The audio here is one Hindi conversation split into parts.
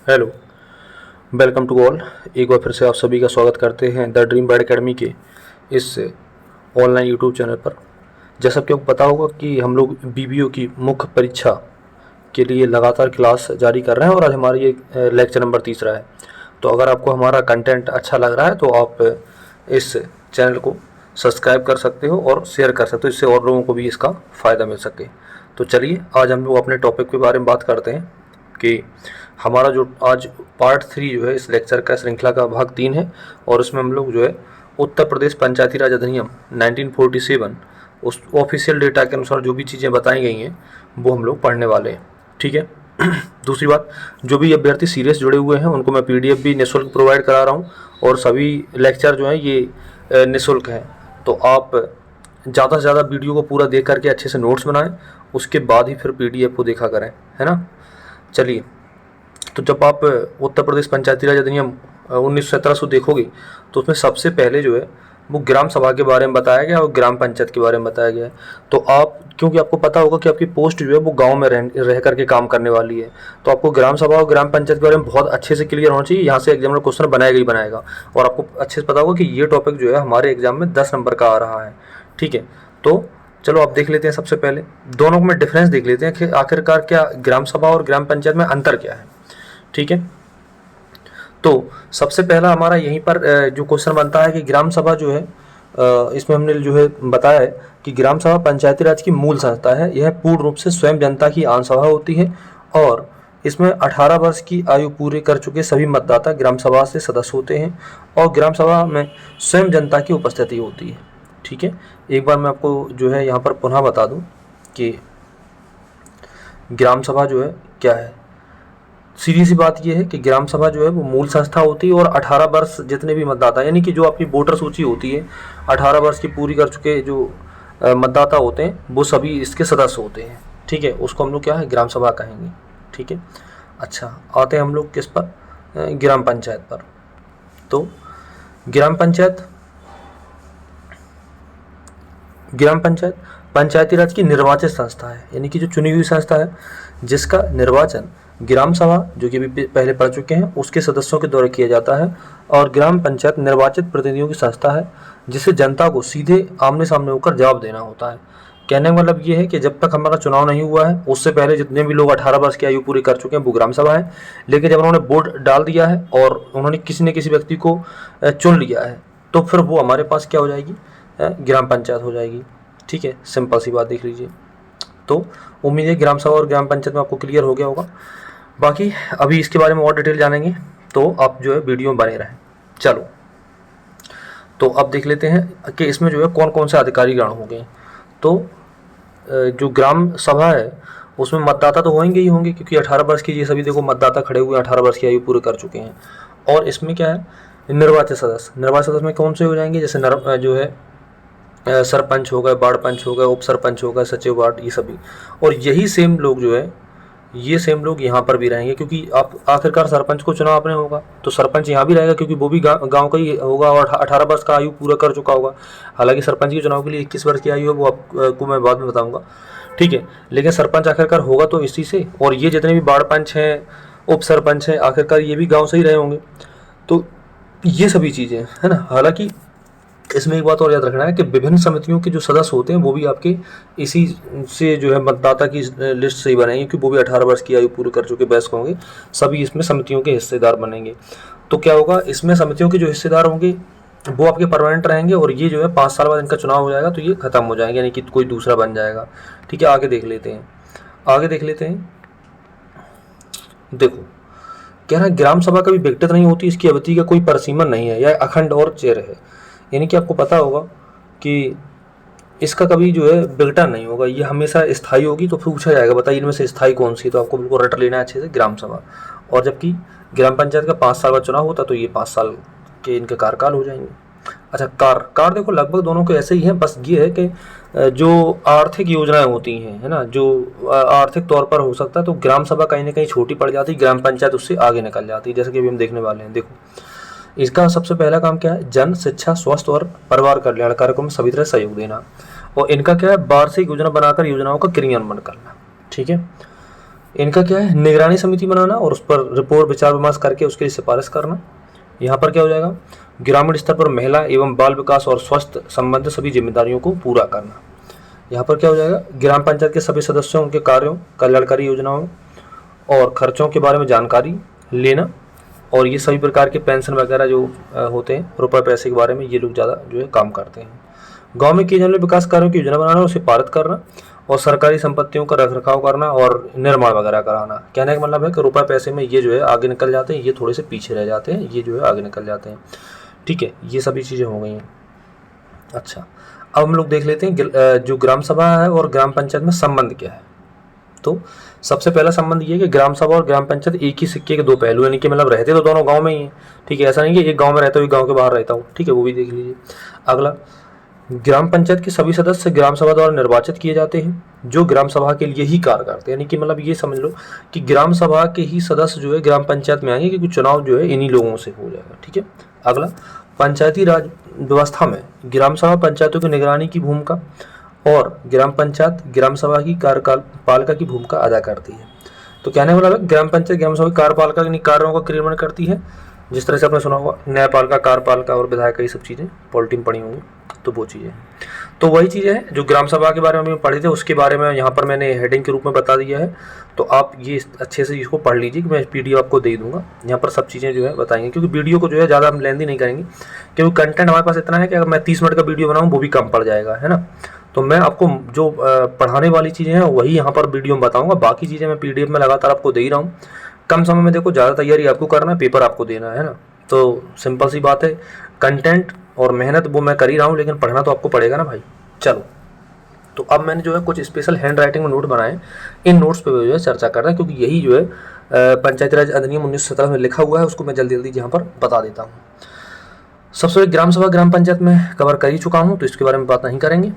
Hello, welcome to all. एक बार फिर से आप सभी का स्वागत करते हैं द ड्रीम बाइट अकेडमी के इस ऑनलाइन यूट्यूब चैनल पर। जैसा कि आपको पता होगा कि हम लोग बीबीओ की मुख्य परीक्षा के लिए लगातार क्लास जारी कर रहे हैं और आज हमारा ये लेक्चर नंबर 3 है। तो अगर आपको हमारा कंटेंट अच्छा लग रहा है तो आप इस चैनल को सब्सक्राइब कर सकते हो और शेयर कर सकते हो, इससे और लोगों को भी इसका फ़ायदा मिल सके। तो चलिए आज हम लोग अपने टॉपिक के बारे में बात करते हैं कि हमारा जो आज पार्ट 3 जो है इस लेक्चर का श्रृंखला का भाग 3 है और उसमें हम लोग जो है उत्तर प्रदेश पंचायती राज अधिनियम 1947 उस ऑफिशियल डेटा के अनुसार जो भी चीज़ें बताई गई हैं वो हम लोग पढ़ने वाले हैं। ठीक है। दूसरी बात, जो भी अभ्यर्थी सीरियस जुड़े हुए हैं उनको मैं पीडीएफ भी निःशुल्क प्रोवाइड करा रहा हूँ और सभी लेक्चर जो हैं ये निःशुल्क हैं। तो आप ज़्यादा से ज़्यादा वीडियो को पूरा देख करके अच्छे से नोट्स बनाएं, उसके बाद ही फिर पीडीएफ को देखा करें, है ना। चलिए, तो जब आप उत्तर प्रदेश पंचायती राज अधिनियम 1917 देखोगे तो उसमें सबसे पहले जो है वो ग्राम सभा के बारे में बताया गया और ग्राम पंचायत के बारे में बताया गया है। तो आप, क्योंकि आपको पता होगा कि आपकी पोस्ट जो है वो गांव में रह करके काम करने वाली है, तो आपको ग्राम सभा और ग्राम पंचायत के बारे में बहुत अच्छे से क्लियर होना चाहिए। यहाँ से एग्जामिनर क्वेश्चन बनाएगा ही बनाएगा और आपको अच्छे से पता होगा कि ये टॉपिक जो है हमारे एग्जाम में 10 नंबर का आ रहा है। ठीक है, तो चलो आप देख लेते हैं। सबसे पहले दोनों में डिफरेंस देख लेते हैं कि आखिरकार क्या ग्राम सभा और ग्राम पंचायत में अंतर क्या है। ठीक है, तो सबसे पहला हमारा यहीं पर जो क्वेश्चन बनता है कि ग्राम सभा जो है, इसमें हमने जो है बताया है कि ग्राम सभा पंचायती राज की मूल संस्था है। यह पूर्ण रूप से स्वयं जनता की आम सभा होती है और इसमें 18 वर्ष की आयु पूरे कर चुके सभी मतदाता ग्राम सभा से सदस्य होते हैं और ग्राम सभा में स्वयं जनता की उपस्थिति होती है। ठीक है, एक बार मैं आपको जो है यहाँ पर पुनः बता दूँ कि ग्राम सभा जो है क्या है। सीधी सी बात यह है कि ग्राम सभा जो है वो मूल संस्था होती है और 18 वर्ष जितने भी मतदाता, यानी कि जो आपकी वोटर सूची होती है, 18 वर्ष की पूरी कर चुके जो मतदाता होते हैं वो सभी इसके सदस्य होते हैं। ठीक है, उसको हम लोग क्या है, ग्राम सभा कहेंगे। ठीक है, अच्छा आते हैं हम लोग किस पर, ग्राम पंचायत पर। तो ग्राम पंचायत पंचायती राज की निर्वाचित संस्था है, यानी कि जो चुनी हुई संस्था है जिसका निर्वाचन ग्राम सभा, जो कि अभी पहले पढ़ चुके हैं, उसके सदस्यों के द्वारा किया जाता है। और ग्राम पंचायत निर्वाचित प्रतिनिधियों की संस्था है जिसे जनता को सीधे आमने सामने होकर जवाब देना होता है। कहने का मतलब ये है कि जब तक हमारा चुनाव नहीं हुआ है उससे पहले जितने भी लोग 18 वर्ष की आयु पूरी कर चुके हैं वो ग्राम सभा है, लेकिन जब उन्होंने वोट डाल दिया है और उन्होंने किसी न किसी व्यक्ति को चुन लिया है तो फिर वो हमारे पास क्या हो जाएगी, ग्राम पंचायत हो जाएगी। ठीक है, सिंपल सी बात देख लीजिए। तो उम्मीद है ग्राम सभा और ग्राम पंचायत में आपको क्लियर हो गया होगा। बाकी अभी इसके बारे में और डिटेल जानेंगे तो आप जो है वीडियो में बने रहें। चलो, तो अब देख लेते हैं कि इसमें जो है कौन कौन से अधिकारी गण होंगे। तो जो ग्राम सभा है उसमें मतदाता तो होंगे ही होंगे, क्योंकि 18 वर्ष की ये सभी देखो मतदाता खड़े हुए 18 वर्ष की आयु पूरे कर चुके हैं। और इसमें क्या है, निर्वाचित सदस्य में कौन से हो जाएंगे, जैसे जो है सरपंच हो गए, वार्ड पंच हो गए, उप सरपंच हो गए, सचिव वार्ड, ये सभी। और यही सेम लोग जो है, ये सेम लोग यहाँ पर भी रहेंगे, क्योंकि आप आखिरकार सरपंच को चुनाव अपने होगा तो सरपंच यहाँ भी रहेगा, क्योंकि वो भी गांव का ही होगा और 18 वर्ष का आयु पूरा कर चुका होगा। हालांकि सरपंच के चुनाव के लिए 21 वर्ष की आयु है, वो आपको मैं बाद में बताऊंगा। ठीक है, लेकिन सरपंच आखिरकार होगा तो इसी से, और ये जितने भी वार्ड पंच हैं, उप सरपंच हैं, आखिरकार ये भी गाँव से ही रहे होंगे। तो ये सभी चीज़ें है ना। हालांकि इसमें एक बात और याद रखना है कि विभिन्न समितियों के जो सदस्य होते हैं वो भी आपके इसी से जो है मतदाता की लिस्ट से ही बनेंगे, क्योंकि वो भी 18 वर्ष की आयु पूरी कर चुके वयस्क होंगे, सभी इसमें समितियों के हिस्सेदार बनेंगे। तो क्या होगा, इसमें समितियों के जो हिस्सेदार होंगे वो आपके परमानेंट रहेंगे और ये जो है 5 साल बाद इनका चुनाव हो जाएगा तो ये खत्म हो जाएंगे, यानी कि कोई दूसरा बन जाएगा। ठीक है, आगे देख लेते हैं। देखो, कह रहा है ग्राम सभा कभी विघटित नहीं होती, इसकी अवधि का कोई परिसीमन नहीं है, यह अखंड और चिर है। यानी कि आपको पता होगा कि इसका कभी जो है विघटन नहीं होगा, ये हमेशा स्थायी होगी। तो फिर पूछा जाएगा बताइए इनमें से स्थायी कौन सी, तो आपको बिल्कुल रट लेना है अच्छे से, ग्राम सभा। और जबकि ग्राम पंचायत का 5 साल बाद चुनाव होता तो ये 5 साल के इनके कार्यकाल हो जाएंगे। अच्छा, कार देखो लगभग दोनों के ऐसे ही हैं, बस ये है कि जो आर्थिक योजनाएं होती हैं, है ना, जो आर्थिक तौर पर हो सकता है तो ग्राम सभा कहीं ना कहीं छोटी पड़ जाती है, ग्राम पंचायत उससे आगे निकल जाती है, जैसे कि अभी हम देखने वाले हैं। देखो, इसका सबसे पहला काम क्या है, जन शिक्षा स्वास्थ्य और परिवार कल्याण कार्यक्रम में सभी तरह सहयोग देना। और इनका क्या है, वार्षिक योजना बनाकर योजनाओं का क्रियान्वयन करना। ठीक है, इनका क्या है, निगरानी समिति बनाना और उस पर रिपोर्ट विचार विमर्श करके उसके लिए सिफारिश करना। यहाँ पर क्या हो जाएगा, ग्रामीण स्तर पर महिला एवं बाल विकास और स्वास्थ्य संबंधित सभी जिम्मेदारियों को पूरा करना। यहाँ पर क्या हो जाएगा, ग्राम पंचायत के सभी सदस्यों, उनके कार्यों, कल्याणकारी योजनाओं और खर्चों के बारे में जानकारी लेना, और ये सभी प्रकार के पेंशन वगैरह जो होते हैं, रुपये पैसे के बारे में ये लोग ज़्यादा जो है काम करते हैं। गांव में किए जाने वाले विकास कार्यों की योजना बनाना, उसे पारित करना और सरकारी संपत्तियों का रखरखाव करना और निर्माण वगैरह कराना। कहने का मतलब है कि रुपये पैसे में ये जो है आगे निकल जाते हैं, ये थोड़े से पीछे रह जाते हैं, ये जो है आगे निकल जाते हैं। ठीक है, ये सभी चीज़ें हो गई हैं। अच्छा, अब हम लोग देख लेते हैं जो ग्राम सभा है और ग्राम पंचायत में संबंध क्या है। तो सबसे पहला संबंध ये है कि ग्राम सभा और ग्राम पंचायत एक ही सिक्के के दो पहलू, यानी कि मतलब रहते तो दोनों गांव में ही हैं। ठीक है, ऐसा नहीं कि एक गांव में रहता हूँ एक गांव के बाहर रहता हूँ। ठीक है, वो भी देख लीजिए। अगला, ग्राम पंचायत के सभी सदस्य ग्राम सभा द्वारा निर्वाचित किए जाते हैं, जो ग्राम सभा के लिए ही कार्य करते हैं। यानी कि मतलब ये समझ लो कि ग्राम सभा के ही सदस्य जो है ग्राम पंचायत में आएंगे, क्योंकि चुनाव जो है इन्हीं लोगों से हो जाएगा। ठीक है, अगला, पंचायती राज व्यवस्था में ग्राम सभा पंचायतों की निगरानी की भूमिका और ग्राम पंचायत ग्राम सभा की कार्यपालिका की भूमिका अदा करती है। तो कहने वाला है, ग्राम पंचायत ग्राम सभा कार्यपालिका यानी कार्यों का क्रियान्वयन करती है, जिस तरह से आपने सुना होगा न्यायपालिका, कार्यपालिका और विधायिका, ये सब चीज़ें पॉलिटी में पढ़ी होंगी, तो वो चीज़ें। तो वही चीज़ें हैं जो ग्राम सभा के बारे में हम पढ़े थे, उसके बारे में यहाँ पर मैंने हेडिंग के रूप में बता दिया है। तो आप ये अच्छे से इसको पढ़ लीजिए, कि मैं PDF आपको दे दूंगा, यहाँ पर सब चीज़ें जो है बताएंगे, क्योंकि वीडियो को जो है ज़्यादा हम लेंदी नहीं करेंगे, क्योंकि कंटेंट हमारे पास इतना है कि अगर मैं 30 मिनट का वीडियो बनाऊँ वो भी कम पड़ जाएगा, है ना। तो मैं आपको जो पढ़ाने वाली चीज़ें हैं वही यहाँ पर वीडियो में बताऊँगा, बाकी चीज़ें मैं PDF में लगातार आपको दे ही रहा हूँ। कम समय में देखो, ज़्यादा तैयारी आपको करना है, पेपर आपको देना है ना। तो सिंपल सी बात है, कंटेंट और मेहनत वो मैं कर ही रहा हूँ, लेकिन पढ़ना तो आपको पड़ेगा ना भाई। चलो, तो अब मैंने जो है कुछ स्पेशल हैंड राइटिंग में नोट बनाए, इन नोट्स पे जो है चर्चा कर रहा है, क्योंकि यही जो है पंचायती राज अधिनियम 1917 में लिखा हुआ है, उसको मैं जल्दी जल्दी यहाँ पर बता देता हूँ। सबसे पहले ग्राम सभा ग्राम पंचायत में कवर कर ही चुका हूँ, तो इसके बारे में बात नहीं करेंगे।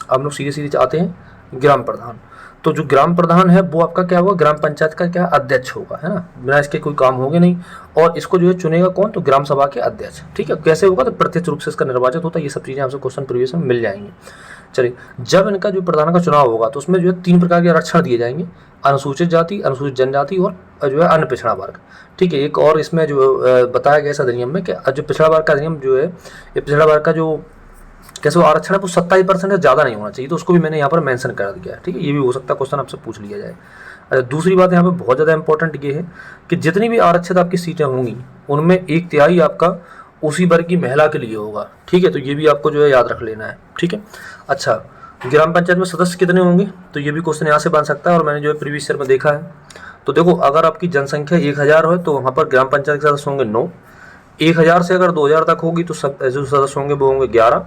अब लोग सीधे सीधे आते हैं ग्राम प्रधान। तो जो ग्राम प्रधान है वो आपका क्या होगा, ग्राम पंचायत का क्या अध्यक्ष होगा, है ना। बिना इसके कोई काम होंगे नहीं, और इसको जो है चुनेगा कौन, तो ग्राम सभा के अध्यक्ष। ठीक है, कैसे होगा, तो प्रत्यक्ष रूप से इसका निर्वाचित होता है। ये सब चीज़ें आपसे क्वेश्चन प्रीवियस में मिल जाएंगी। चलिए, जब इनका जो प्रधान का चुनाव होगा तो उसमें जो है 3 प्रकार के आरक्षण दिए जाएंगे, अनुसूचित जाति, अनुसूचित जनजाति और जो है अन्य पिछड़ा वर्ग। ठीक है, एक और इसमें जो बताया गया इस अधिनियम में कि जो पिछड़ा वर्ग का अधिनियम जो है, ये पिछड़ा वर्ग का जो कैसे वो आरक्षण है वो 27% से ज़्यादा नहीं होना चाहिए, तो उसको भी मैंने यहाँ पर मेंशन कर दिया है। ठीक है, ये भी हो सकता है क्वेश्चन आपसे पूछ लिया जाए। अच्छा, दूसरी बात यहाँ पे बहुत ज़्यादा इंपॉर्टेंट ये है कि जितनी भी आरक्षित आपकी सीटें होंगी उनमें 1/3 आपका उसी वर्ग की महिला के लिए होगा। ठीक है, तो ये भी आपको जो है याद रख लेना है। ठीक है, अच्छा, ग्राम पंचायत में सदस्य कितने होंगे, तो ये भी क्वेश्चन यहाँ से बन सकता है, और मैंने जो है प्रीवियस ईयर में देखा है। तो देखो, अगर आपकी जनसंख्या 1000 है तो वहाँ पर ग्राम पंचायत के सदस्य होंगे 9। 1000 से अगर 2000 तक होगी तो सब जो सदस्य होंगे वो होंगे 11।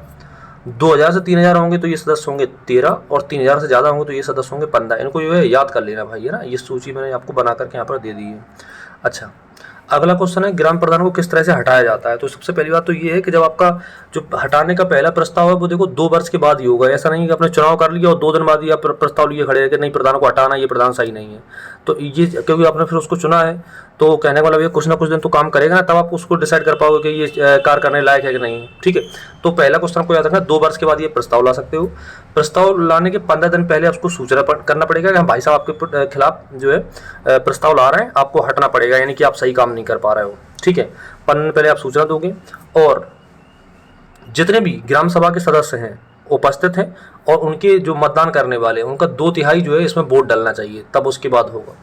2000 से 3000 होंगे तो ये सदस्य होंगे 13, और 3000 से ज़्यादा होंगे तो ये सदस्य होंगे 15। इनको जो है याद कर लेना भाई, है ना। ये सूची मैंने आपको बना करके यहाँ पर दे दी है। अच्छा, अगला क्वेश्चन है ग्राम प्रधान को किस तरह से हटाया जाता है। तो सबसे पहली बात तो ये है कि जब आपका जो हटाने का पहला प्रस्ताव है वो देखो 2 वर्ष के बाद ही होगा। ऐसा नहीं कि आपने चुनाव कर लिया और 2 दिन बाद ही आप प्रस्ताव लिए खड़े हैं कि नहीं, प्रधान को हटाना, ये प्रधान सही नहीं है। तो ये क्योंकि आपने फिर उसको चुना है, तो कहने का मतलब ये कुछ ना कुछ दिन तो काम करेगा ना, तब आप उसको डिसाइड कर पाओगे कि ये कार्य करने लायक है कि नहीं। ठीक है, तो पहला क्वेश्चन आपको याद रखना, 2 वर्ष के बाद ये प्रस्ताव ला सकते हो। प्रस्ताव लाने के 15 दिन पहले आपको सूचना करना पड़ेगा कि भाई साहब आपके खिलाफ जो है प्रस्ताव ला रहे हैं, आपको हटना पड़ेगा, यानी कि आप सही काम नहीं कर पा रहे हो। ठीक है, 15 दिन पहले आप सूचना दोगे, और जितने भी ग्राम सभा के सदस्य हैं उपस्थित हैं और उनके जो मतदान करने वाले हैं उनका 2/3 जो है इसमें वोट डलना चाहिए, तब उसके बाद होगा।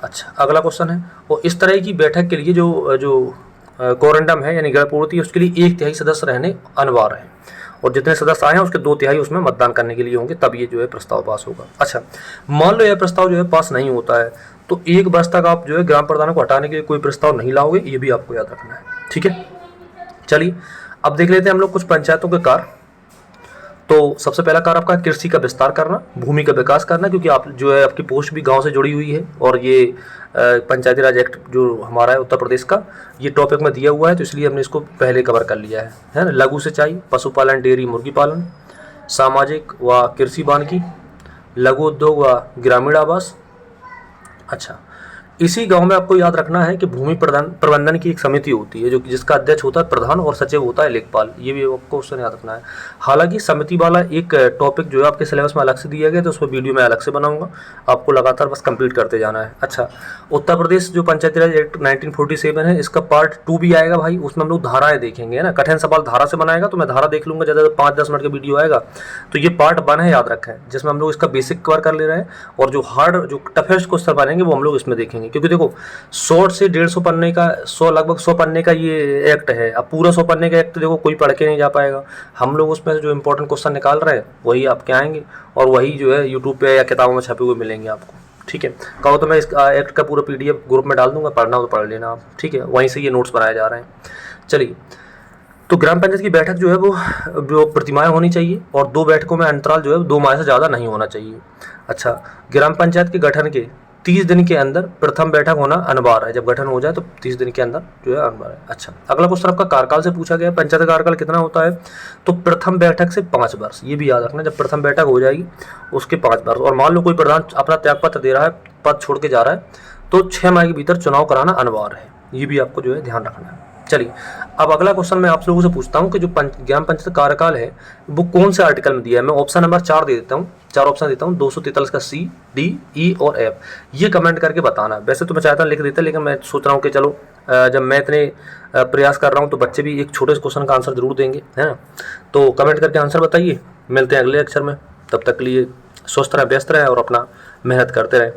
अच्छा, अगला क्वेश्चन है, और इस तरह की बैठक के लिए जो कोरंडम है यानी गणपूर्ति, उसके लिए 1/3 सदस्य रहने अनिवार्य है, और जितने सदस्य आए हैं उसके 2/3 उसमें मतदान करने के लिए होंगे, तब ये जो है प्रस्ताव पास होगा। अच्छा, मान लो यह प्रस्ताव जो है पास नहीं होता है तो 1 वर्ष तक आप जो है ग्राम प्रधानों को हटाने के लिए कोई प्रस्ताव नहीं लाओगे, ये भी आपको याद रखना है। ठीक है, चलिए अब देख लेते हैं हम लोग कुछ पंचायतों के कार्य। तो सबसे पहला कार्य आपका कृषि का विस्तार करना, भूमि का विकास करना, क्योंकि आप जो है आपकी पोस्ट भी गांव से जुड़ी हुई है, और ये पंचायती राज एक्ट जो हमारा है उत्तर प्रदेश का, ये टॉपिक में दिया हुआ है, तो इसलिए हमने इसको पहले कवर कर लिया है ना। लघु सिंचाई, पशुपालन, डेयरी, मुर्गी पालन, सामाजिक व कृषि वानिकी, लघु उद्योग व ग्रामीण आवास। अच्छा, इसी गांव में आपको याद रखना है कि भूमि प्रबंधन की एक समिति होती है, जो जिसका अध्यक्ष होता है प्रधान और सचिव होता है लेखपाल। ये भी आपको उससे याद रखना है। हालांकि समिति वाला एक टॉपिक जो है आपके सिलेबस में अलग से दिया गया, तो उसमें वीडियो मैं अलग से बनाऊंगा, आपको लगातार बस कंप्लीट करते जाना है। अच्छा, उत्तर प्रदेश जो पंचायती राज एक्ट 1947 है, इसका पार्ट 2 भी आएगा भाई। उसमें हम लोग धाराएं देखेंगे, है ना। कठिन सवाल धारा से बनाएगा, तो मैं धारा देख लूंगा, ज़्यादा 5-10 मिनट का वीडियो आएगा। तो ये पार्ट 1 है, याद रखें, जिसमें हम लोग इसका बेसिक कवर कर ले रहे हैं, और जो हार्ड जो टफेस्ट क्वेश्चन बनेंगे वो हम लोग इसमें देखेंगे। क्योंकि देखो 100 से 150 पन्ने का, लगभग 100 पन्ने का ये एक्ट है। अब पूरा 100 पन्ने का एक्ट देखो कोई पढ़ के नहीं जा पाएगा। हम लोग उसमें से जो इंपॉर्टेंट क्वेश्चन निकाल रहे हैं वही आपके आएंगे, और वही जो है यूट्यूब पे या किताबों में छपे हुए मिलेंगे आपको। ठीक है, कहो तो मैं इस एक्ट का पूरा PDF ग्रुप में डाल दूंगा, पढ़ना हो तो पढ़ लेना आप। ठीक है, वहीं से ये नोट्स बनाए जा रहे हैं। चलिए, तो ग्राम पंचायत की बैठक जो है वो प्रतिमाह होनी चाहिए, और 2 बैठकों में अंतराल जो है 2 माह से ज़्यादा नहीं होना चाहिए। अच्छा, ग्राम पंचायत के गठन के 30 दिन के अंदर प्रथम बैठक होना अनिवार्य है। जब गठन हो जाए तो 30 दिन के अंदर जो है अनिवार्य है। अच्छा, अगला क्वेश्चन आपका कार्यकाल से पूछा गया है। पंचायत का कार्यकाल कितना होता है? तो प्रथम बैठक से 5 वर्ष। ये भी याद रखना, जब प्रथम बैठक हो जाएगी उसके 5 वर्ष। और मान लो कोई प्रधान अपना त्यागपत्र दे रहा है, पद छोड़ के जा रहा है, तो 6 माह के भीतर चुनाव कराना अनिवार्य है। ये भी आपको जो है ध्यान रखना है। चलिए, अब अगला क्वेश्चन मैं आप लोगों से पूछता हूँ कि जो ग्राम पंचायत कार्यकाल है वो कौन से आर्टिकल में दिया है। मैं ऑप्शन नंबर 4 दे देता हूँ, 4 ऑप्शन देता हूँ, 243 का C, D, E और F। ये कमेंट करके बताना। वैसे तो मैं चाहता लिख देता, लेकिन मैं सोच रहा हूँ कि चलो जब मैं इतने प्रयास कर रहा हूँ तो बच्चे भी एक छोटे से क्वेश्चन का आंसर जरूर देंगे, है ना। तो कमेंट करके आंसर बताइए। मिलते हैं अगले लेक्चर में, तब तक के लिए स्वस्थ रहें, व्यस्त रहें और अपना मेहनत करते रहें।